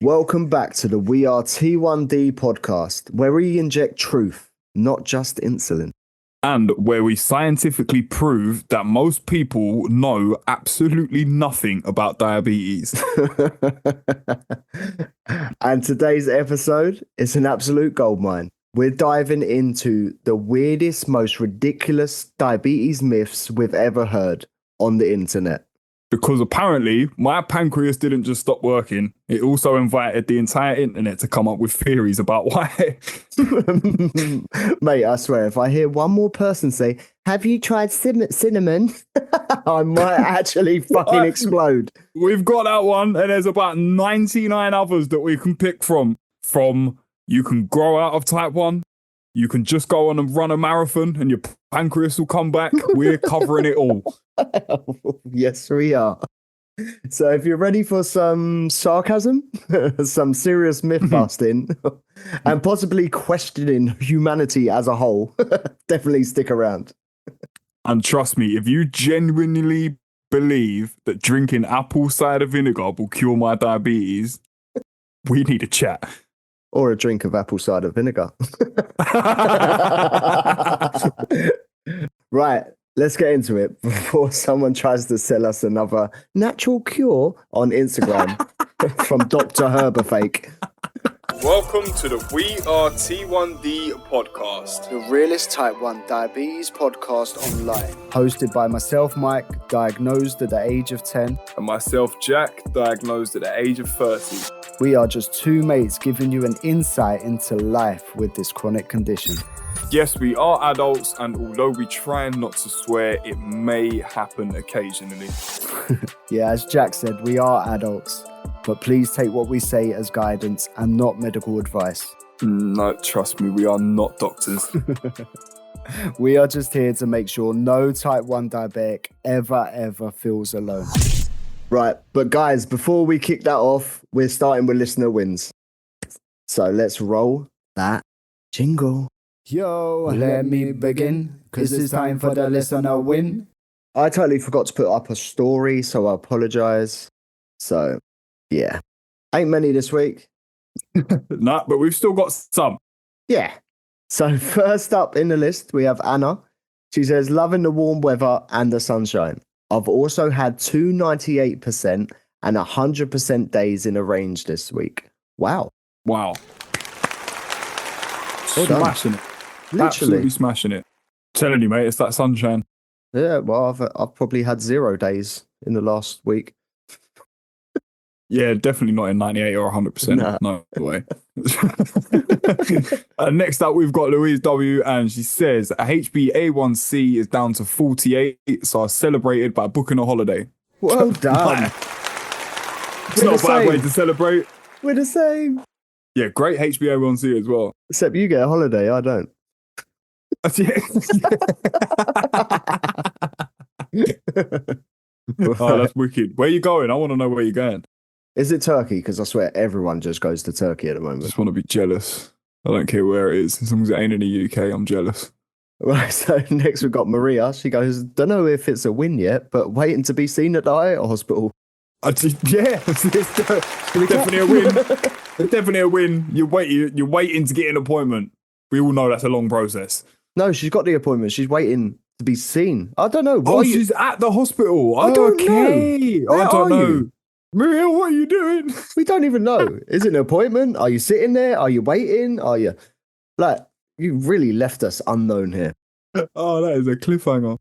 Welcome back to the We Are T1D podcast, where we inject truth, not just insulin. And where we scientifically prove that most people know absolutely nothing about diabetes. And today's episode is an absolute goldmine. We're diving into the weirdest, most ridiculous diabetes myths we've ever heard on the internet. Because apparently my pancreas didn't just stop working. It also invited the entire internet to come up with theories about why. Mate, I swear, if I hear one more person say, "Have you tried cinnamon?" I might actually fucking explode. We've got that one, and there's about 99 others that we can pick from. You can grow out of type 1. You can just go on and run a marathon and your pancreas will come back. We're covering it all. Yes, we are. So if you're ready for some sarcasm, some serious myth busting, and possibly questioning humanity as a whole, definitely stick around. And trust me, if you genuinely believe that drinking apple cider vinegar will cure my diabetes, we need a chat. Or a drink of apple cider vinegar. Right, let's get into it before someone tries to sell us another natural cure on Instagram from Dr. Herberfake. Welcome to the We Are T1D podcast. The realest type 1 diabetes podcast online. Hosted by myself, Mike, diagnosed at the age of 10. And myself, Jack, diagnosed at the age of 30. We are just two mates giving you an insight into life with this chronic condition. Yes, we are adults, and although we try not to swear, it may happen occasionally. Yeah, as Jack said, we are adults, but please take what we say as guidance and not medical advice. No, trust me, we are not doctors. We are just here to make sure no type 1 diabetic ever feels alone. Right, but guys, before we kick that off, we're starting with listener wins. So let's roll that jingle. Yo, let me begin, because it's time for the listener win. I totally forgot to put up a story, so I apologize. So, yeah. Ain't many this week. Nah, but we've still got some. Yeah. So first up in the list, we have Anna. She says, loving the warm weather and the sunshine. I've also had 298% and 100% days in a range this week. Wow. Wow. Well done. Smashing it. Literally. Absolutely smashing it. Telling you, mate, it's that sunshine. Yeah, well, I've probably had 0 days in the last week. Yeah, definitely not in 98 or 100%. Nah. No way. Next up, we've got Louise W. And she says, HbA1c is down to 48, so I celebrated by booking a holiday. Well done. It's not a bad way to celebrate. We're the same. Yeah, great HbA1c as well. Except you get a holiday, I don't. Oh, that's wicked. Where are you going? I want to know where you're going. Is it Turkey? Because I swear everyone just goes to Turkey at the I moment. just want to be jealous. I don't care where it is. As long as it ain't in the UK, I'm jealous. Right, so next we've got Maria. She goes, don't know if it's a win yet, but waiting to be seen at the eye hospital. Yeah, it's definitely a win. It's definitely a win. You're waiting to get an appointment. We all know that's a long process. No, she's got the appointment. She's waiting to be seen. I don't know. Oh, she's at the hospital. I don't know. Where I don't are know. you? Maria, what are you doing? We don't even know. Is it an appointment? Are you sitting there? Are you waiting? Are you... Like, you really left us unknown here. Oh, that is a cliffhanger.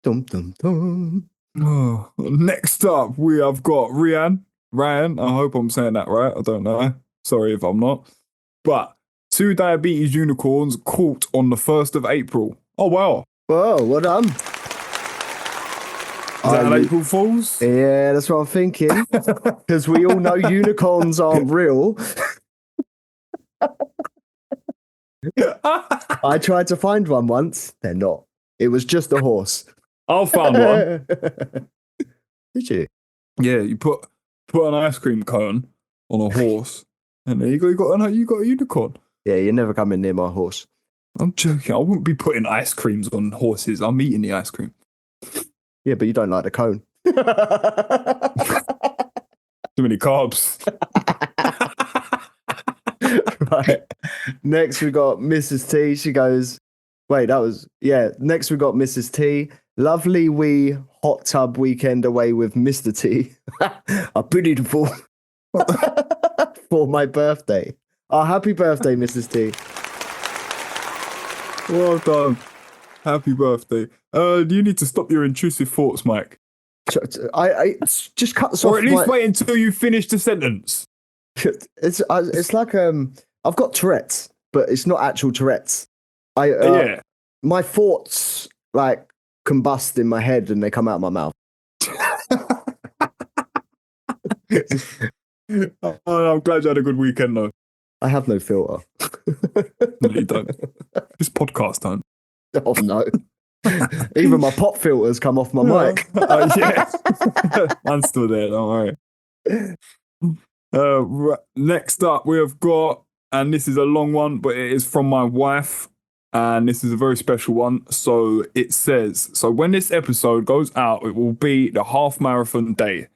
Dum, dum, dum. Oh, next up, we have got Ryan. I hope I'm saying that right. I don't know. Sorry if I'm not. But 2 diabetes unicorns caught on the 1st of April. Oh, wow. Whoa, well done. Is that an April Fool's? Yeah, that's what I'm thinking. Because we all know unicorns aren't real. I tried to find one once. They're not. It was just a horse. I found one. Did you? Yeah, you put an ice cream cone on a horse, and there you got a unicorn. Yeah, you're never coming near my horse. I'm joking. I wouldn't be putting ice creams on horses. I'm eating the ice cream. Yeah, but you don't like the cone. Too many carbs. Right. Next we got Mrs. T. She goes, wait, that was next we got Mrs. T. Lovely wee hot tub weekend away with Mr. T. I pitied for for my birthday. Oh, happy birthday, Mrs. T. Well done. Happy birthday. You need to stop your intrusive thoughts, Mike. I just cut this off. Or at least wait until you finish the sentence. It's like I've got Tourette's, but it's not actual Tourette's. My thoughts like combust in my head and they come out of my mouth. I'm glad you had a good weekend, though. I have no filter. No, you don't. This podcast don't. Oh no! Even my pop filters come off my mic. Yeah, I'm still there. Don't worry. Next up, we have got, and this is a long one, but it is from my wife. And this is a very special one. So it says, so when this episode goes out, it will be the half marathon day.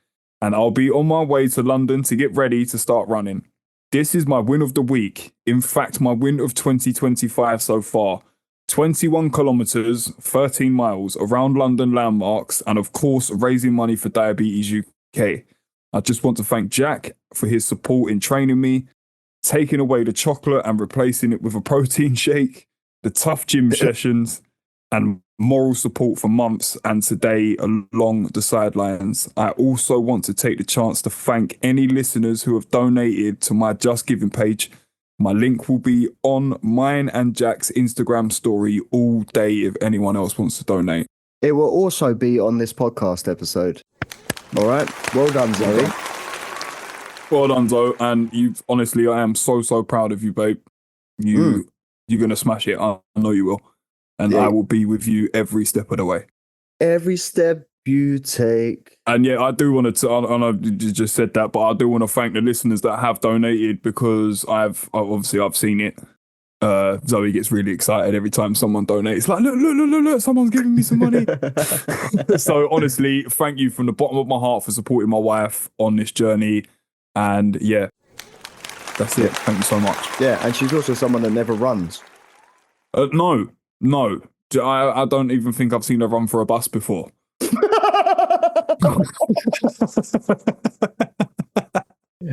And I'll be on my way to London to get ready to start running. This is my win of the week. In fact, my win of 2025 so far. 21 kilometers, 13 miles around London landmarks. And of course, raising money for Diabetes UK. I just want to thank Jack for his support in training me, taking away the chocolate and replacing it with a protein shake, the tough gym sessions, and moral support for months and today along the sidelines. I also want to take the chance to thank any listeners who have donated to my Just Giving page. My link will be on mine and Jack's Instagram story all day if anyone else wants to donate. It will also be on this podcast episode. All right. Well done, Zoe. Well done, Zoe. And honestly, I am so proud of you, babe. You're going to smash it. I know you will. And I will be with you every step of the way. Every step you take. And yeah, I do want to, I know you just said that, but I do want to thank the listeners that have donated because I've seen it. Zoe gets really excited every time someone donates. It's like, look, someone's giving me some money. So honestly, thank you from the bottom of my heart for supporting my wife on this journey. And yeah, that's it. Thank you so much. Yeah, and she's also someone that never runs. No. I don't even think I've seen her run for a bus before.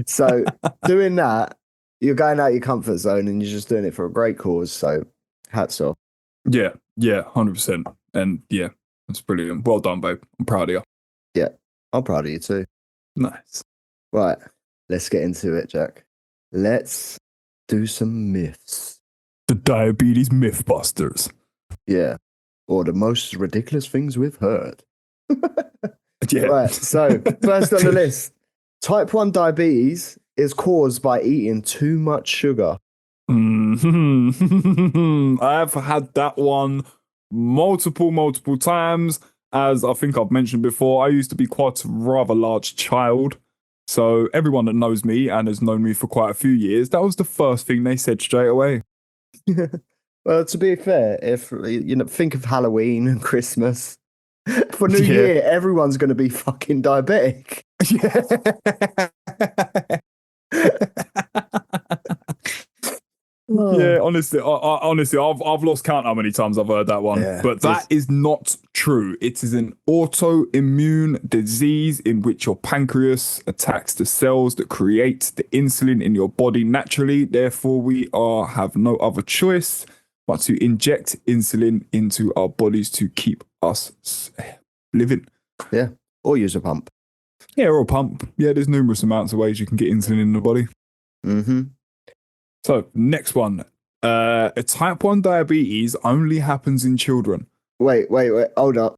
So doing that, you're going out your comfort zone and you're just doing it for a great cause. So hats off. Yeah, 100%. And yeah, that's brilliant. Well done, babe. I'm proud of you. Yeah, I'm proud of you too. Nice. Right, let's get into it, Jack. Let's do some myths. The Diabetes Mythbusters. Yeah, or the most ridiculous things we've heard. Yeah. Right, so first on the list, type 1 diabetes is caused by eating too much sugar. Mm-hmm. I've had that one multiple times. As I think I've mentioned before, I used to be quite a rather large child. So everyone that knows me and has known me for quite a few years, that was the first thing they said straight away. Well, to be fair, if think of Halloween and Christmas. For New Year, everyone's going to be fucking diabetic. Yeah, honestly, I've lost count how many times I've heard that one. Yeah, but that is not true. It is an autoimmune disease in which your pancreas attacks the cells that create the insulin in your body naturally. Therefore, we have no other choice but to inject insulin into our bodies to keep us living. Yeah, or use a pump. Yeah, or a pump. Yeah, there's numerous amounts of ways you can get insulin in the body. Mm-hmm. So, next one. Type 1 diabetes only happens in children. Wait, hold up.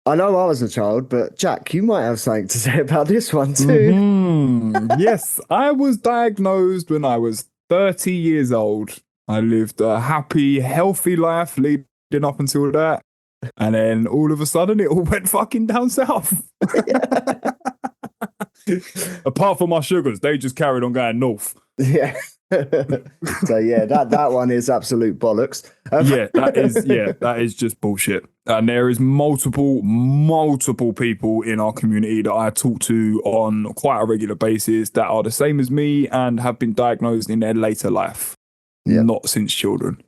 I know I was a child, but Jack, you might have something to say about this one too. Mm-hmm. Yes, I was diagnosed when I was 30 years old. I lived a happy, healthy life leading up until that. And then all of a sudden, it all went fucking down south. Apart from my sugars, they just carried on going north. Yeah. So yeah, that one is absolute bollocks. That is just bullshit. And there is multiple people in our community that I talk to on quite a regular basis that are the same as me and have been diagnosed in their later life. Yeah. Not since children.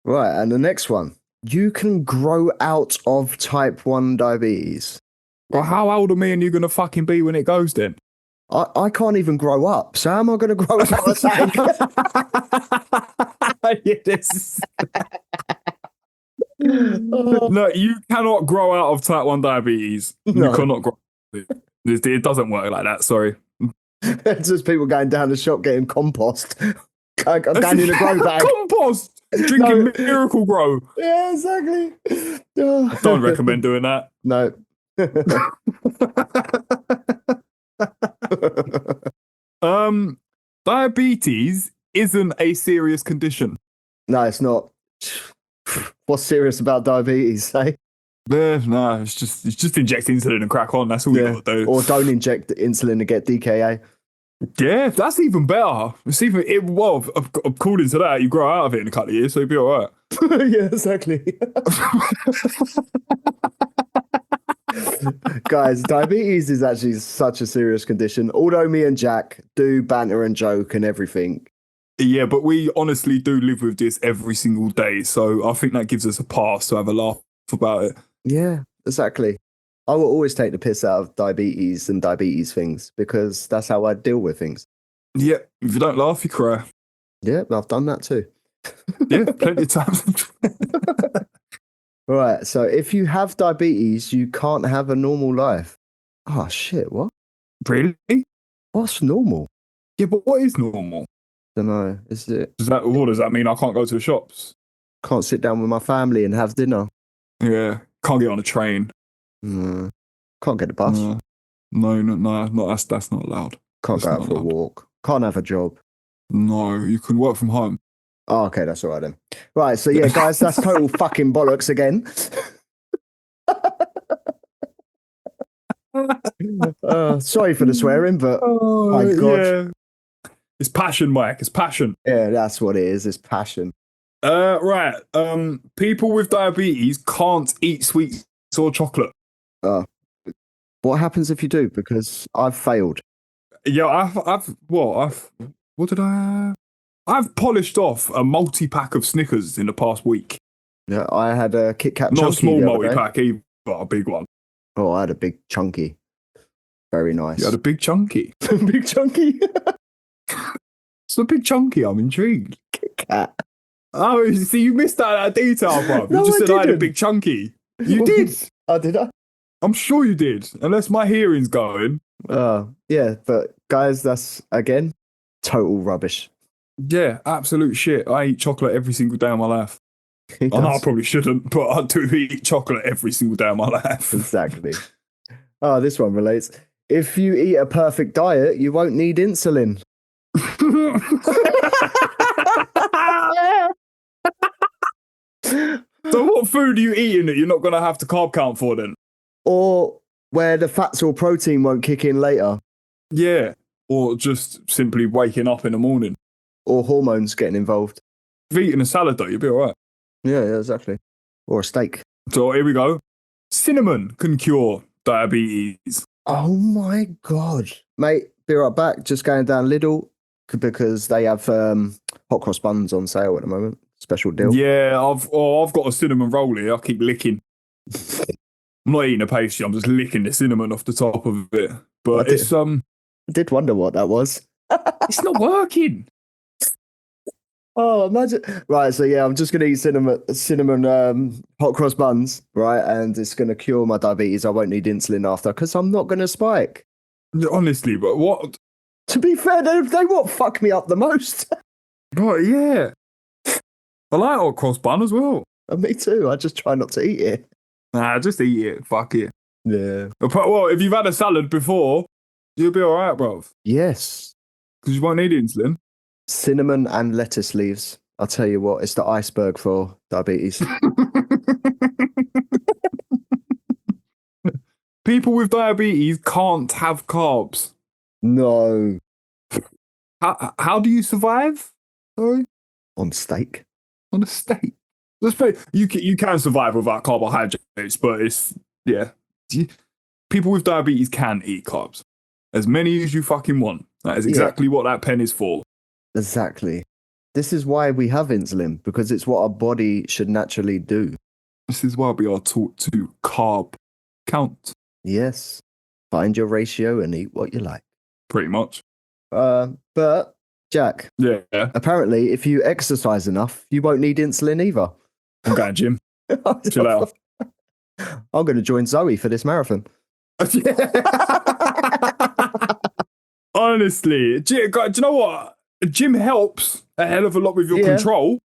Right, and the next one. You can grow out of type 1 diabetes. Well, how old are me and you going to fucking be when it goes then? I can't even grow up, so how am I going to grow out of that? Yes. No, you cannot grow out of type 1 diabetes. No. You cannot grow. It doesn't work like that, sorry. It's just people going down the shop getting compost. Going in a grow bag. Compost! Drinking Miracle Grow. Yeah, exactly. Don't recommend doing that. No. Diabetes isn't a serious condition. No, it's not. What's serious about diabetes, eh? No, it's just inject insulin and crack on. That's all you got to do. Or don't inject insulin to get DKA. Yeah, that's even better. It's even well, according to that, you grow out of it in a couple of years, so you'll be all right. Yeah, exactly. Guys, diabetes is actually such a serious condition. Although me and Jack do banter and joke and everything. Yeah, but we honestly do live with this every single day, so I think that gives us a pass to have a laugh about it. Yeah, exactly. I will always take the piss out of diabetes and diabetes things because that's how I deal with things. Yeah, if you don't laugh, you cry. Yeah, I've done that too. Yeah, plenty of times. Right, so if you have diabetes, you can't have a normal life. Oh, shit, what? Really? What's normal? Yeah, but what is normal? Don't know. Is it? What does that mean? I can't go to the shops? Can't sit down with my family and have dinner. Yeah, can't get on a train. Can't get a bus. No, that's not allowed. Can't That's go out not for a allowed. walk. Can't have a job. No, you can work from home. Oh, okay, that's all right then. Right, so yeah, guys, that's total fucking bollocks again. Sorry for the swearing, but my God. Yeah. It's passion, Mike. It's passion. Yeah, that's what it is. It's passion. Right. People with diabetes can't eat sweets or chocolate. What happens if you do? Because I've failed. Yeah, I've polished off a multi-pack of Snickers in the past week. Yeah, I had a Kit Kat Not chunky a small the other day. multi-pack either, but a big one. Oh, I had a big chunky. Very nice. You had a big chunky. Big chunky? It's a big chunky. I'm intrigued. Kit Kat. Oh, see, you missed that detail, bro. No, You just I said I had a didn't. big chunky. You What? did. Oh, did I? I'm sure you did. Unless my hearing's going. Yeah, but guys, that's again total rubbish. Yeah, absolute shit. I eat chocolate every single day of my life. He I know I does. probably shouldn't, but I do eat chocolate every single day of my life. Exactly. Oh, this one relates. If you eat a perfect diet, you won't need insulin. So what food are you eating that you're not going to have to carb count for then? Or where the fats or protein won't kick in later. Yeah. Or just simply waking up in the morning. Or hormones getting involved. If you're eating a salad though, you'll be all right. Yeah, exactly. Or a steak. So here we go. Cinnamon can cure diabetes. Oh my God. Mate, be right back. Just going down Lidl because they have hot cross buns on sale at the moment. Special deal. Yeah, I've got a cinnamon roll here. I keep licking. I'm not eating a pastry. I'm just licking the cinnamon off the top of it. But it's I did wonder what that was. it's not working. Oh, imagine. Right, so yeah, I'm just gonna eat cinnamon hot cross buns, right? And it's gonna cure my diabetes. I won't need insulin after because I'm not gonna spike. Honestly, but what? To be fair, they what fuck me up the most. But yeah, I like hot cross bun as well. Me too. I just try not to eat it. Nah, just eat it. Fuck it. Yeah. But well, if you've had a salad before, you'll be all right, bro. Yes. Because you won't need insulin. Cinnamon and lettuce leaves. I'll tell you what, it's the iceberg for diabetes. People with diabetes can't have carbs. No. How do you survive? Sorry? On steak. On a steak. Let's play. You can survive without carbohydrates, but it's people with diabetes can eat carbs. As many as you fucking want. That is exactly what that pen is for. Exactly. This is why we have insulin, because it's what our body should naturally do. This is why we are taught to carb count. Yes. Find your ratio and eat what you like. Pretty much. But, Jack, Yeah. apparently, if you exercise enough, you won't need insulin either. I'm going, Jim. Chill out. I'm going to join Zoe for this marathon. Honestly, do you know what? Gym helps a hell of a lot with your control.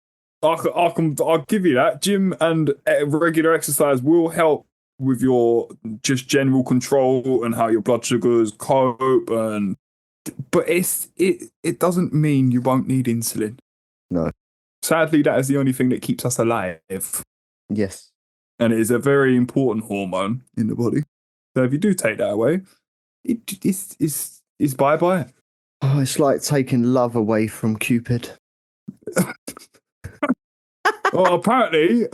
I'll give you that. Gym and regular exercise will help with your just general control and how your blood sugars cope. But it doesn't mean you won't need insulin. No. Sadly, that is the only thing that keeps us alive. Yes. And it is a very important hormone in the body. So if you do take that away, it's bye-bye. Oh, it's like taking love away from Cupid. Well, apparently,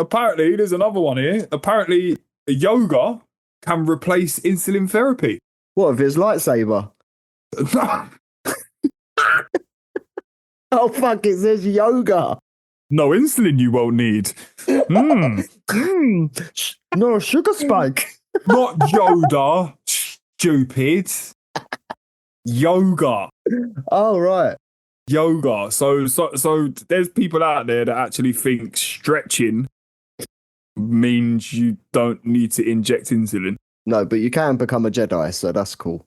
there's another one here. Apparently, yoga can replace insulin therapy. What, if it's lightsaber? Oh, fuck, it says yoga. No insulin you won't need. No sugar spike. Not Yoda, stupid. Yoga. Oh, right. Yoga. So there's people out there that actually think stretching means you don't need to inject insulin. No, but you can become a Jedi, so that's cool.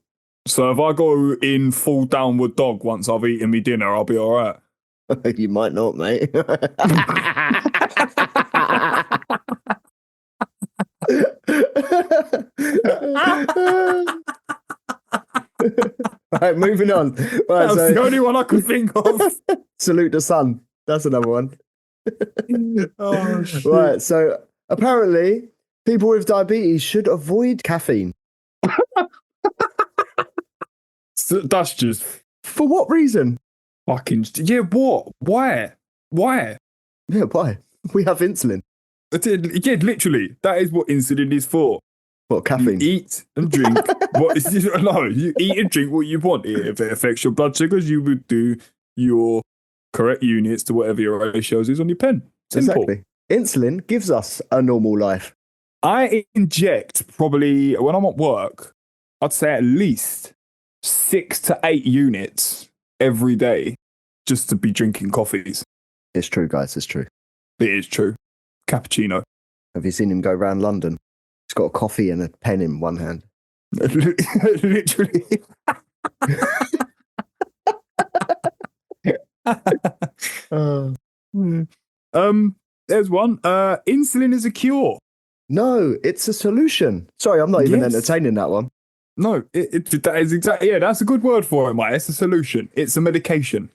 So if I go in full downward dog once I've eaten me dinner, I'll be all right. You might not, mate. Right, moving on. Right, That's the only one I could think of. Salute the sun. That's another one. Oh, shit. Right, so apparently people with diabetes should avoid caffeine. So that's just For what reason? fucking... Yeah, what? Why? Yeah, why? We have insulin. Yeah, literally. That is what insulin is for. What, caffeine? You eat and drink. You eat and drink what you want. If it affects your blood sugars, you would do your correct units to whatever your ratios is on your pen. Simple. Exactly. Insulin gives us a normal life. I inject probably, when I'm at work, I'd say at least 6 to 8 units every day just to be drinking coffees. It's true, guys. It's true. It is true. Cappuccino. Have you seen him go around London? He's got a coffee and a pen in one hand. Literally. There's one. Insulin is a cure. No, it's a solution. Sorry, I'm not even entertaining that one. No, that is exactly, yeah, that's a good word for it, mate. It's a solution. It's a medication.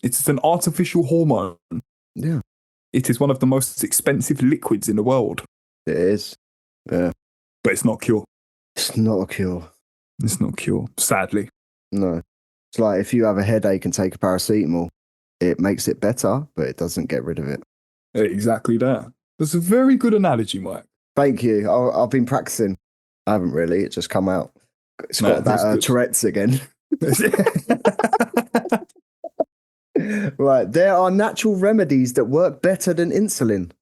It's an artificial hormone. Yeah. It is one of the most expensive liquids in the world. It is. Yeah. But it's not a cure. It's not a cure. It's not a cure, sadly. No. It's like if you have a headache and take a paracetamol, it makes it better, but it doesn't get rid of it. Exactly that. That's a very good analogy, Mike. Thank you. I've been practicing. I haven't really. It just come out. It's got that Tourette's again. Right. There are natural remedies that work better than insulin.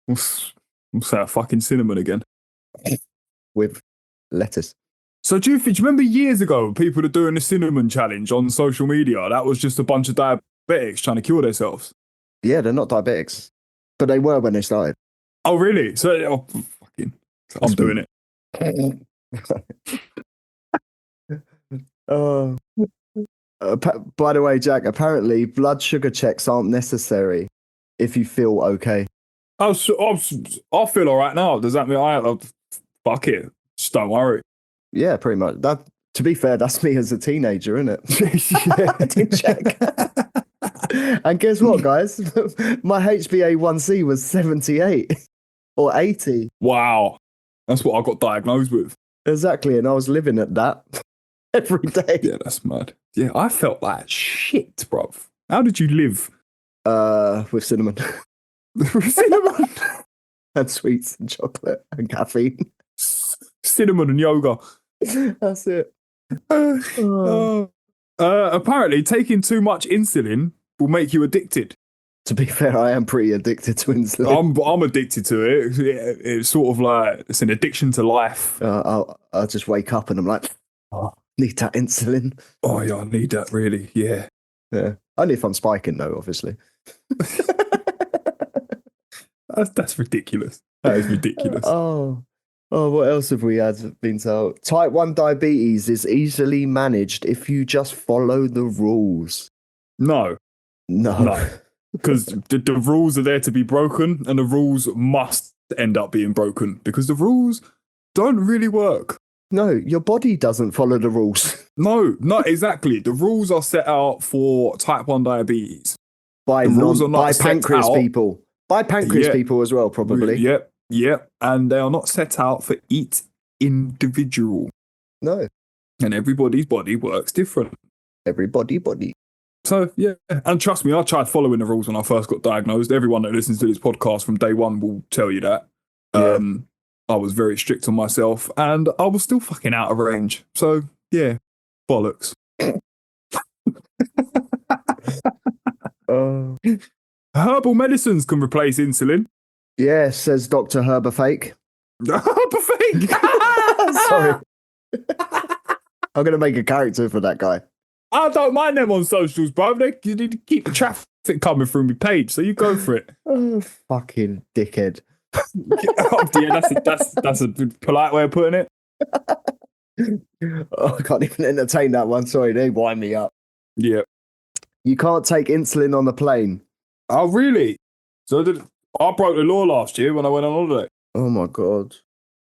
What's that fucking cinnamon again? With lettuce. So do you remember years ago, people are doing the cinnamon challenge on social media? That was just a bunch of diabetics trying to cure themselves. Yeah, they're not diabetics. But they were when they started. Oh, really? So, I'm doing it. By the way, Jack, apparently blood sugar checks aren't necessary if you feel okay. I feel all right now. Does that mean fuck it? Just don't worry. Yeah, pretty much. That, to be fair, that's me as a teenager, isn't it? Yeah, I did check. And guess what, guys? My HbA1c was 78 or 80. Wow. That's what I got diagnosed with. Exactly, and I was living at that every day. Yeah, that's mad. Yeah, I felt like shit, bruv. How did you live? With cinnamon. With cinnamon? And sweets and chocolate and caffeine. Cinnamon and yoga. That's it. Apparently, taking too much insulin will make you addicted. To be fair, I am pretty addicted to insulin. I'm addicted to it. It's sort of like it's an addiction to life. I'll just wake up and I'm like, oh, need that insulin. Oh yeah, I need that really. Yeah. Yeah. Only if I'm spiking though, obviously. That's ridiculous. That is ridiculous. Oh, what else have we been told? Type 1 diabetes is easily managed if you just follow the rules. No. Because the rules are there to be broken, and the rules must end up being broken because the rules don't really work. No, your body doesn't follow the rules. No, not exactly. The rules are set out for type 1 diabetes. By pancreas people. By pancreas people as well, probably. Yep. And they are not set out for each individual. No. And everybody's body works different. Body. So, yeah. And trust me, I tried following the rules when I first got diagnosed. Everyone that listens to this podcast from day one will tell you that. Yeah. I was very strict on myself and I was still fucking out of range. So, yeah, bollocks. Herbal medicines can replace insulin. Yeah, says Dr. Herbafake. Herbafake! Sorry. I'm going to make a character for that guy. I don't mind them on socials, bro. You need to keep the traffic coming through my page, so you go for it. Oh, fucking dickhead. Oh, dear, that's a polite way of putting it. Oh, I can't even entertain that one. Sorry, they wind me up. Yeah. You can't take insulin on a plane. Oh, really? So I broke the law last year when I went on holiday. Oh, my God.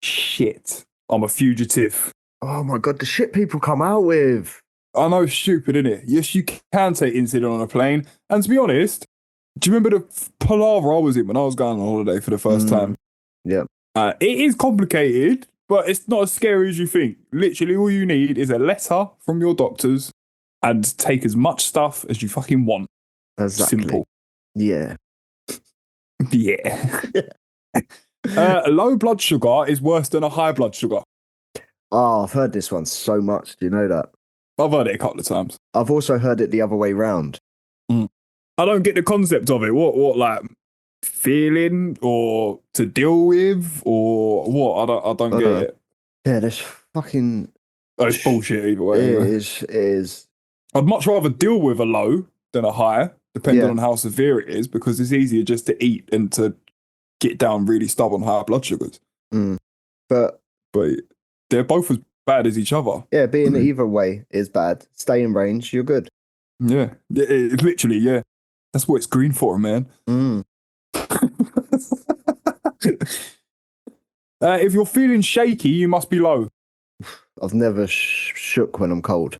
Shit. I'm a fugitive. Oh, my God. The shit people come out with. I know it's stupid, isn't it? Yes, you can take insulin on a plane. And to be honest, do you remember the palaver I was in when I was going on holiday for the first time? Yeah. It is complicated, but it's not as scary as you think. Literally, all you need is a letter from your doctors and take as much stuff as you fucking want. Exactly. Simple. Yeah. Yeah. Low blood sugar is worse than a high blood sugar. Oh, I've heard this one so much. Do you know that? I've heard it a couple of times. I've also heard it the other way round. I don't get the concept of it. What like feeling or to deal with or what? I don't get it. Yeah, there's fucking... Oh, it's bullshit either way. It is. I'd much rather deal with a low than a high, depending on how severe it is, because it's easier just to eat and to get down really stubborn high blood sugars. But they're both as bad as each other. Yeah, being either way is bad. Stay in range, you're good. Yeah, literally, yeah. That's what it's green for, man. If you're feeling shaky, you must be low. I've never shook when I'm cold.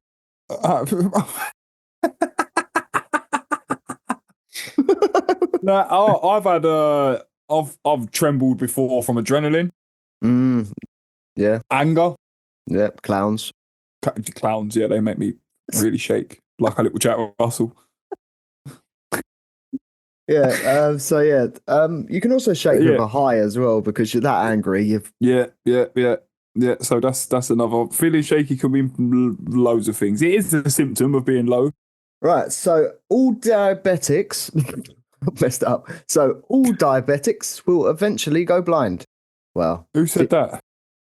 No, I've had I've trembled before from adrenaline. Yeah. Anger. Yeah. Clowns. Clowns. Yeah, they make me really shake like a little Jack Russell. Yeah. You can also shake with a high as well because you're that angry. Yeah. So that's another. Feeling shaky can mean loads of things. It is a symptom of being low. Right. So all diabetics messed up. So all diabetics will eventually go blind. Well, who said that?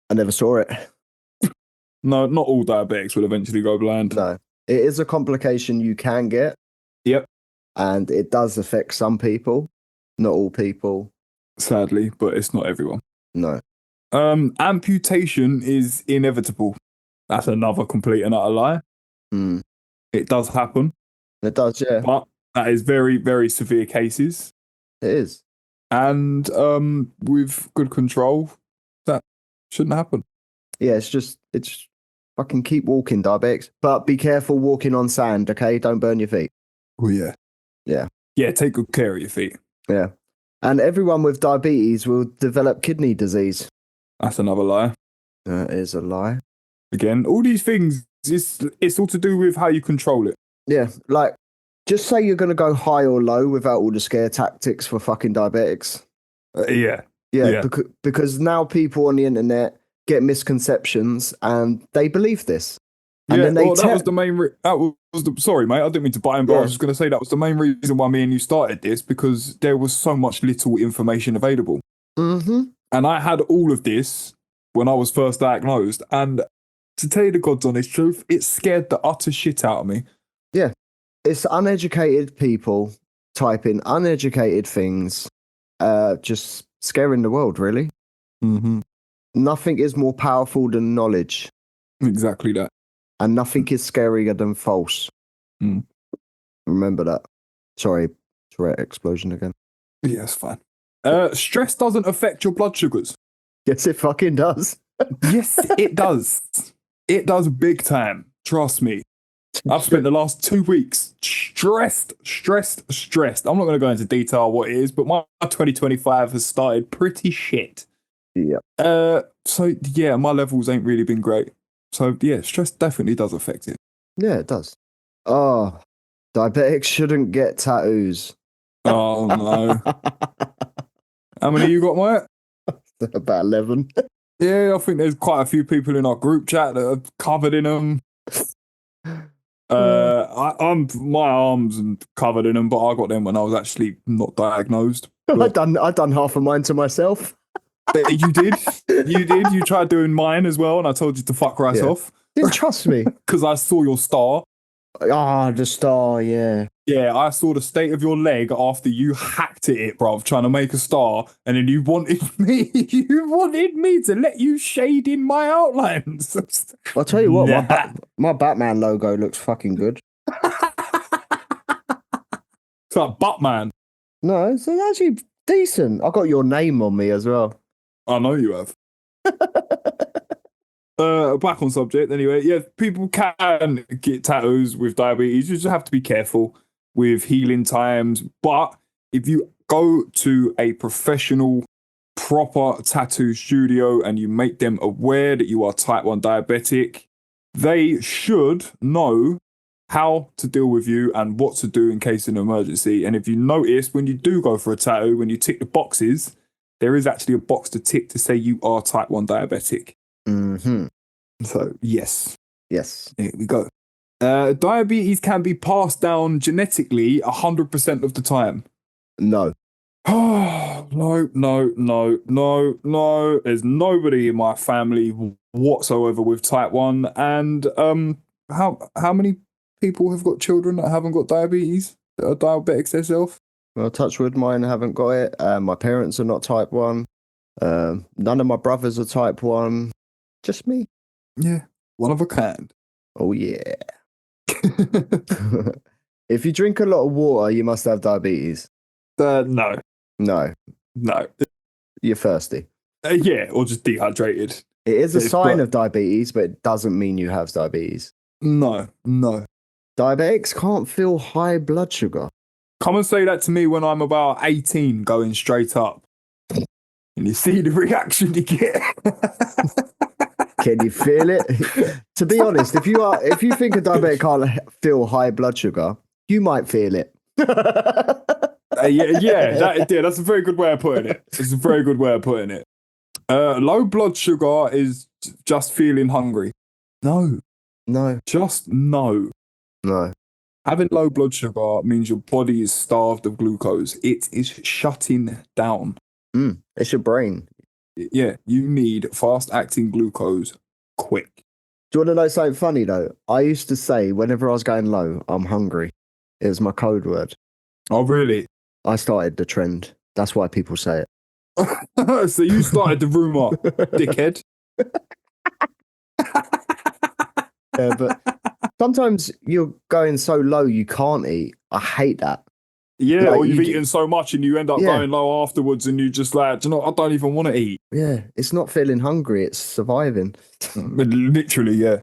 I never saw it. No, not all diabetics will eventually go blind. No, it is a complication you can get. Yep. And it does affect some people, not all people. Sadly, but it's not everyone. No. Amputation is inevitable. That's another complete and utter lie. It does happen. It does, yeah. But that is very, very severe cases. It is. And with good control, that shouldn't happen. Yeah, it's fucking keep walking, diabetics. But be careful walking on sand, okay? Don't burn your feet. Oh, yeah. Yeah. Yeah, take good care of your feet. Yeah. And everyone with diabetes will develop kidney disease. That's another lie. That is a lie. Again, all these things, it's all to do with how you control it. Yeah, like, just say you're going to go high or low without all the scare tactics for fucking diabetics. Yeah. Because now people on the internet get misconceptions and they believe this. And Yeah, then they well, that tell. was the main. Sorry, mate. I didn't mean to buy in, but I Yeah. was just going to say that was the main reason why me and you started this because there was so much little information available, Mm-hmm. and I had all of this when I was first diagnosed. And to tell you the God's honest truth, it scared the utter shit out of me. Yeah. It's uneducated people typing uneducated things, just scaring the world, really. Mm-hmm. Nothing is more powerful than knowledge, Exactly that. and nothing is scarier than false. Mm. Remember that. Sorry, Tourette explosion again. Yeah, it's fine. Stress doesn't affect your blood sugars. Yes, it fucking does. Yes, it does. It does big time. Trust me. I've spent the last 2 weeks stressed. I'm not going to go into detail what it is, but my 2025 has started pretty shit. Yeah. So yeah, my levels ain't really been great. So yeah, stress definitely does affect it. Yeah, it does. Oh, diabetics shouldn't get tattoos. Oh no. How many you got, mate? About 11. Yeah, I think there's quite a few people in our group chat that are covered in them. I'm my arms and covered in them, but I got them when I was actually not diagnosed. I done half of mine to myself. You did. You tried doing mine as well, and I told you to fuck right off. Didn't trust me. Because I saw your star. Ah, the star, yeah. Yeah, I saw the state of your leg after you hacked at it, bruv, trying to make a star, and then you wanted me to let you shade in my outlines. I'll tell you what, Nah. my Batman logo looks fucking good. It's like Buttman. No, it's actually decent. I got your name on me as well. I know you have. Back on subject anyway. Yeah, people can get tattoos with diabetes. You just have to be careful with healing times. But if you go to a professional, proper tattoo studio and you make them aware that you are type 1 diabetic, they should know how to deal with you and what to do in case of an emergency. And if you notice, when you do go for a tattoo, when you tick the boxes, there is actually a box to tick to say you are type 1 diabetic. Mm-hmm. So, yes. Yes. Here we go. Diabetes can be passed down genetically 100% of the time. No. Oh, no. There's nobody in my family whatsoever with type 1. And how many people have got children that haven't got diabetes, that are diabetics themselves? Well, touch wood, mine haven't got it. My parents are not type 1. None of my brothers are type 1. Just me. Yeah, one of a kind. Oh, yeah. If you drink a lot of water, you must have diabetes. No. No. No. You're thirsty. Yeah, or just dehydrated. It is a It's sign bro- of diabetes, but it doesn't mean you have diabetes. No. Diabetics can't feel high blood sugar. Come and say that to me when I'm about 18 going straight up. And you see the reaction you get. Can you feel it? To be honest, if you think a diabetic can't feel high blood sugar, you might feel it. That's a very good way of putting it. It's a very good way of putting it. Low blood sugar is just feeling hungry. No. Just no. Having low blood sugar means your body is starved of glucose. It is shutting down. It's your brain. Yeah, you need fast-acting glucose quick. Do you want to know something funny, though? I used to say, whenever I was going low, I'm hungry. It was my code word. Oh, really? I started the trend. That's why people say So you started the rumour, dickhead. Yeah, but sometimes you're going so low you can't eat. I hate that. Yeah, Like, or you've eaten so much and you end up Yeah. going low afterwards and you just like, do you know, I don't even want to eat. Yeah, it's not feeling hungry, it's surviving. Literally, yeah.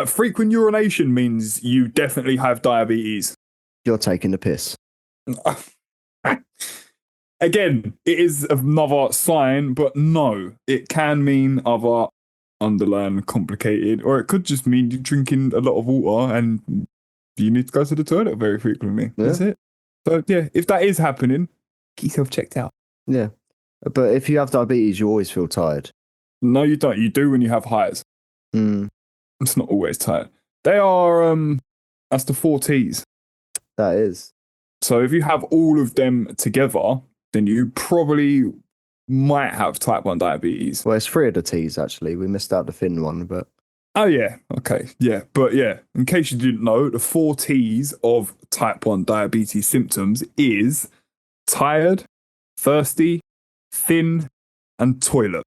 Frequent urination means you definitely have diabetes. You're taking the piss. Again, it is another sign, but no, it can mean other underlying complicated, or it could just mean you're drinking a lot of water and you need to go to the toilet very frequently. Yeah. That's it. So yeah, if that is happening, get yourself checked out. Yeah. But if you have diabetes, you always feel tired. No, you don't. You do when you have highs. Mm. It's not always tired. They are that's the 4 T's. That is. So if you have all of them together, then you probably might have type 1 diabetes. Well, it's 3 of the T's, actually. We missed out the thin one, but... Oh, yeah. Okay. Yeah. But yeah, in case you didn't know, the 4 T's of type 1 diabetes symptoms is tired, thirsty, thin, and toilet,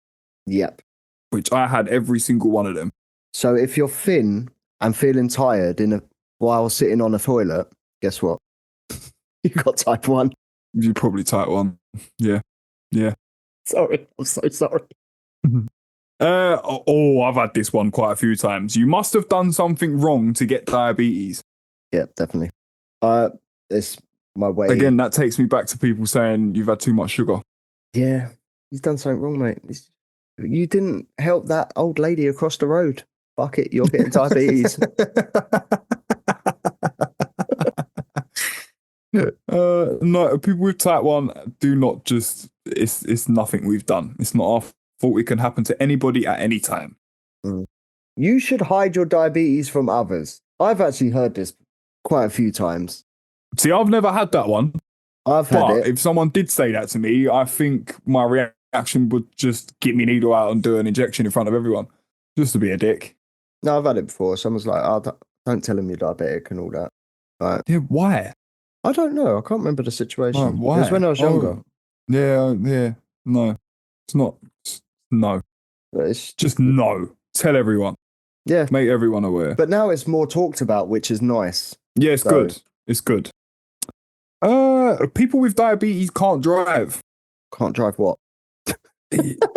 Yep. which I had every single one of them. So if you're thin and feeling tired while sitting on a toilet, guess what? You got type 1. You probably type 1. Yeah. Yeah. Sorry. I'm so sorry. I've had this one quite a few times. You must have done something wrong to get diabetes. Yeah, definitely. It's my way. Again, that takes me back to people saying you've had too much sugar. Yeah, you've done something wrong, mate. You didn't help that old lady across the road. Fuck it, you're getting diabetes. No, people with type 1 do not just, it's nothing we've done. It's not our fault. It can happen to anybody at any time. You should hide your diabetes from others. I've actually heard this quite a few times. See, I've never had that one. I've had But it. if someone did say that to me, I think my reaction would just get me a needle out and do an injection in front of everyone, just to be a dick. No, I've had it before. Someone's like, oh, don't tell him you're diabetic and all that. Right. Yeah, why? I don't know. I can't remember the situation. Why? It was when I was younger. Yeah. No, it's not. No. But it's Just no. Tell everyone. Yeah. Make everyone aware. But now it's more talked about, which is nice. Yeah, it's good. It's good. People with diabetes can't drive. Can't drive what?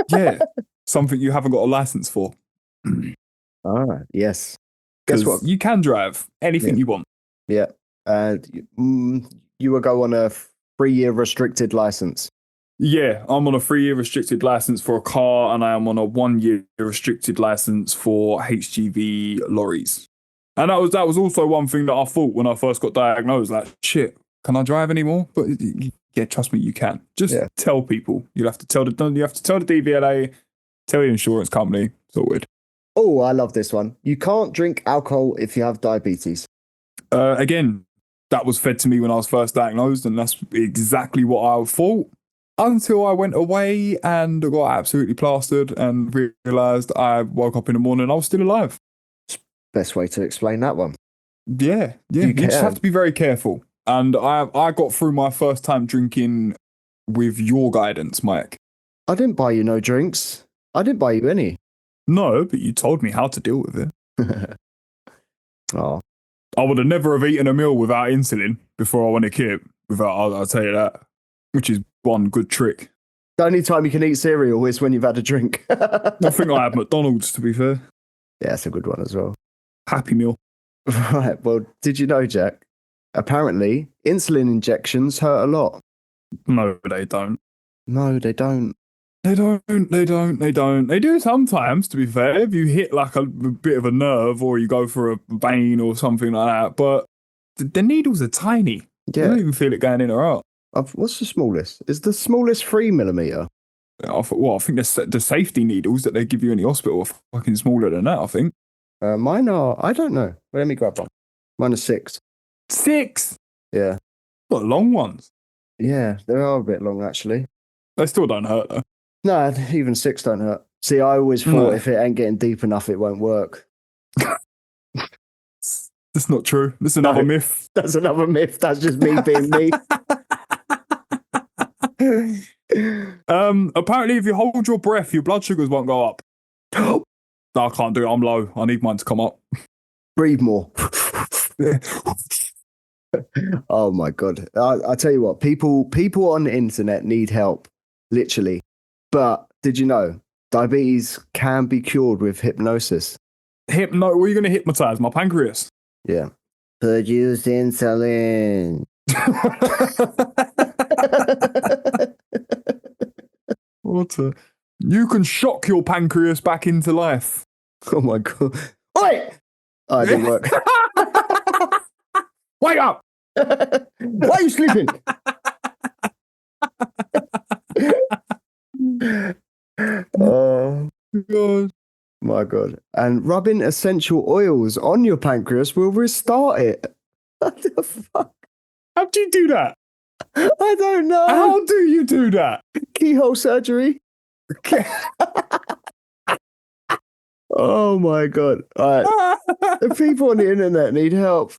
Yeah. Something you haven't got a license for. Yes. Guess what? You can drive anything you want. Yeah. And you will go on a 3-year restricted license. Yeah, I'm on a 3-year restricted license for a car, and I am on a 1-year restricted license for HGV lorries. And that was also one thing that I thought when I first got diagnosed. Like, shit, can I drive anymore? But yeah, trust me, you can. Just tell people. You have to tell the DVLA, tell your insurance company. It's all weird. Oh, I love this one. You can't drink alcohol if you have diabetes. Again, that was fed to me when I was first diagnosed, and that's exactly what I thought. Until I went away and got absolutely plastered and realised I woke up in the morning and I was still alive. Best way to explain that one. Yeah. You just have to be very careful. And I got through my first time drinking with your guidance, Mike. I didn't buy you no drinks. I didn't buy you any. No, but you told me how to deal with it. Oh. I would have never have eaten a meal without insulin before I went a kid. I'll tell you that. Which is one good trick. The only time you can eat cereal is when you've had a drink. I think I had McDonald's, to be fair. Yeah, that's a good one as well. Happy Meal. Right, well, did you know, Jack? Apparently, insulin injections hurt a lot. No, they don't. No, they don't. They don't. They do sometimes, to be fair, if you hit like a bit of a nerve or you go for a vein or something like that. But the needles are tiny. Yeah. You don't even feel it going in or out. What's the smallest? Is the smallest 3mm? I think the safety needles that they give you in the hospital are fucking smaller than that, I think. Mine are, I don't know. Let me grab one. Mine are 6. 6? Yeah. Got long ones. Yeah, they are a bit long, actually. They still don't hurt, though. No, even 6 don't hurt. See, I always thought if it ain't getting deep enough, it won't work. That's not true. That's another myth. That's another myth. That's just me being me. Apparently, if you hold your breath, your blood sugars won't go up. No, I can't do it. I'm low. I need mine to come up. Breathe more. Oh my God. I tell you what, people on the internet need help, literally. But did you know diabetes can be cured with hypnosis? What are you going to hypnotize? My pancreas? Yeah. Produce insulin. You can shock your pancreas back into life. Oh my God. Oi! Oh, it didn't work. Wake up! Why are you sleeping? Oh God. My God. And rubbing essential oils on your pancreas will restart it. What the fuck? How do you do that? I don't know. How do you do that? Keyhole surgery? Oh my God. All right. The people on the internet need help.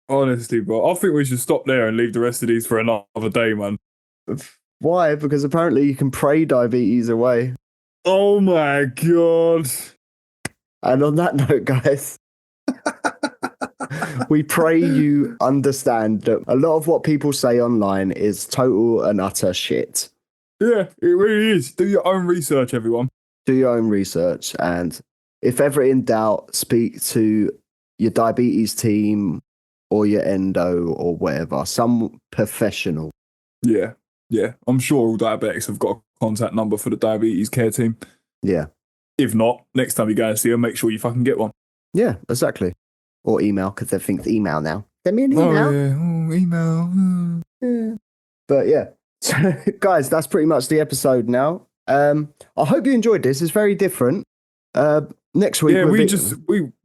Honestly, bro, I think we should stop there and leave the rest of these for another day, man. Why? Because apparently you can pray diabetes away. Oh my God. And on that note, guys, we pray you understand that a lot of what people say online is total and utter shit. Yeah, it really is. Do your own research, everyone. Do your own research. And if ever in doubt, speak to your diabetes team or your endo or whatever, some professional. Yeah, yeah. I'm sure all diabetics have got a contact number for the diabetes care team. Yeah. If not, next time you go and see them, make sure you fucking get one. Yeah, exactly. Or email, because everything's email now. Send me an email. Oh, yeah. Oh, email. Yeah. But yeah. So, guys, that's pretty much the episode now. I hope you enjoyed this. It's very different. Next week, Yeah,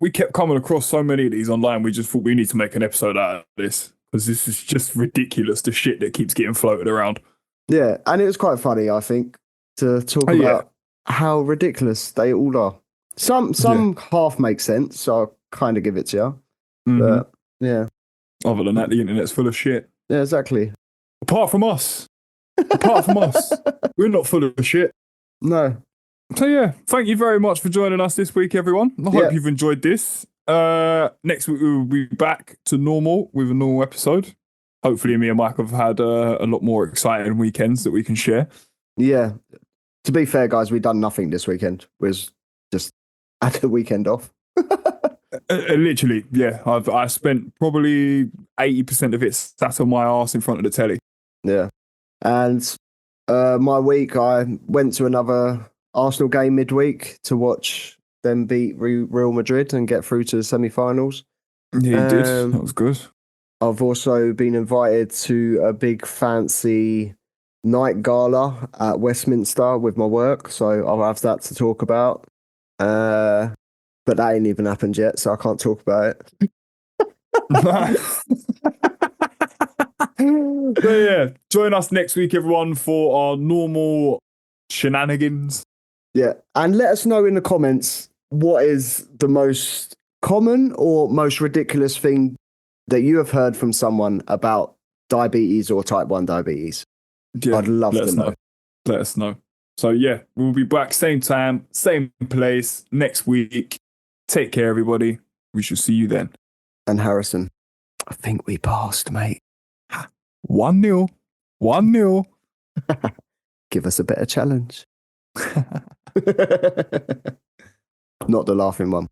we kept coming across so many of these online. We just thought we need to make an episode out of this because this is just ridiculous. The shit that keeps getting floated around. Yeah, and it was quite funny, I think, to talk about how ridiculous they all are. Some half make sense, so I'll kind of give it to you. Mm-hmm. But yeah. Other than that, the internet's full of shit. Yeah, exactly. Apart from us. We're not full of shit. No. So yeah, thank you very much for joining us this week, everyone. I hope you've enjoyed this. Next week we will be back to normal with a normal episode. Hopefully me and Mike have had a lot more exciting weekends that we can share. Yeah. To be fair, guys, we've done nothing this weekend. We just had the weekend off. Literally, yeah. I spent probably 80% of it sat on my arse in front of the telly. Yeah. And my week, I went to another Arsenal game midweek to watch them beat Real Madrid and get through to the semi-finals. Yeah, you did. That was good. I've also been invited to a big fancy night gala at Westminster with my work, so I'll have that to talk about. But that ain't even happened yet, so I can't talk about it. So yeah, join us next week, everyone, for our normal shenanigans. Yeah, and let us know in the comments what is the most common or most ridiculous thing that you have heard from someone about diabetes or type 1 diabetes. Yeah, I'd love to know. Let us know. So yeah, we'll be back same time, same place next week. Take care, everybody. We shall see you then. And Harrison, I think we passed, mate. 1-0. 1-0. Give us a better challenge. Not the laughing one.